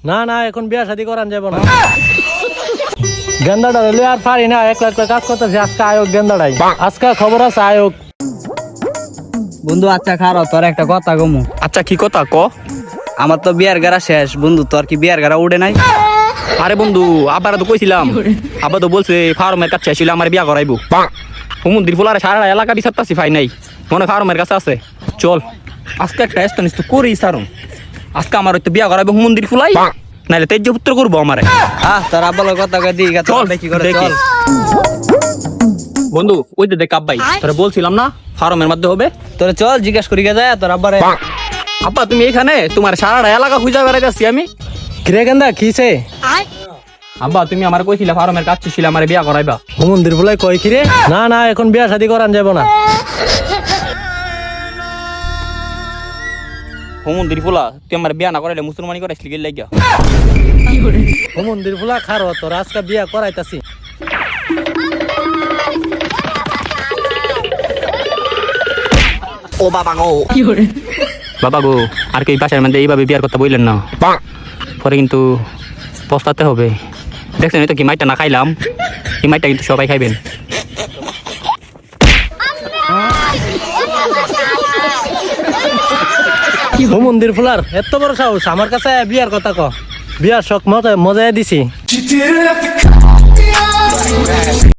না না এখন বিয়া শাদী করান যাব না। গেন্দাটা হলে আর পারি না, একলা একলা কাজ করতেছি। আজকে আয়োগ গেন্দাটাই, আজকে খবর আছে আয়োগ। বন্ধু আচ্ছা খারাপ, তোর একটা কথা কমু। আচ্ছা কি কথা ক? আমার তো বিয়ার গাড়া শেষ বন্ধু, তোর কি বিয়ার গাড়া উঠে নাই? আরে বন্ধু আবার তো কইছিলাম, আবার তো বলছে ফার্মের কাছে ছিল আমার বিয়া করাইবো। হুমুন্দির ফুলারে সারা এলাকা বিচারতাছি পাই নাই, মনে ফার্মের কাছে আছে। চল আজকে একটা এস্তানিস তো করি সারুন, আজকে আমার হয়তো বিয়া করাইবো হুমুন্দির ফুলাই, নাইলে তেজ্য পুত্র করবো আমারে। তোর আব্বার কথা কই দিই, চল দেখি করে দেখি। চল। বন্ধু ওই যে দেখ আব্বাই, তোরা বলছিলাম না ফার্মের মধ্যে হবে। তোর চল জিজ্ঞাসা করি যায় তোর আব্বারে। আব্বা তুমি এখানে, তোমার সারাটা এলাকা খুঁজে বেড়াইতেছি আমি। কিরে গেন্দা কিছে? আব্বা তুমি আমার কইছিলা ফার্মের কাছে ছিল আমার বিয়া করাইবা। মন্দির বলাই কয় কিরে? না না এখন বিয়া শাদী করান যাব না। হুমুন্দির ফুলা তুই আমার বিয়া না করাইলে মুসলমানি করাইছিলি গেল লাগিয়া। মন্দির ফুলা খারো, তোর আজকে বিয়া করাইতাছি। ও বাবা গো, বাবা গো, আর কি বাসার মধ্যে এইভাবে বিয়ার কথা বললেন না, পরে কিন্তু পস্তাতে হবে। দেখছেন এই তো কি মাইটা না খাইলাম, এই মাইটা কিন্তু সবাই খাইবেন। মন্দির ফুলার এত বড় সাহস আমার কাছে বিয়ার কথা ক? বিয়ার শখ মজায় দিছি।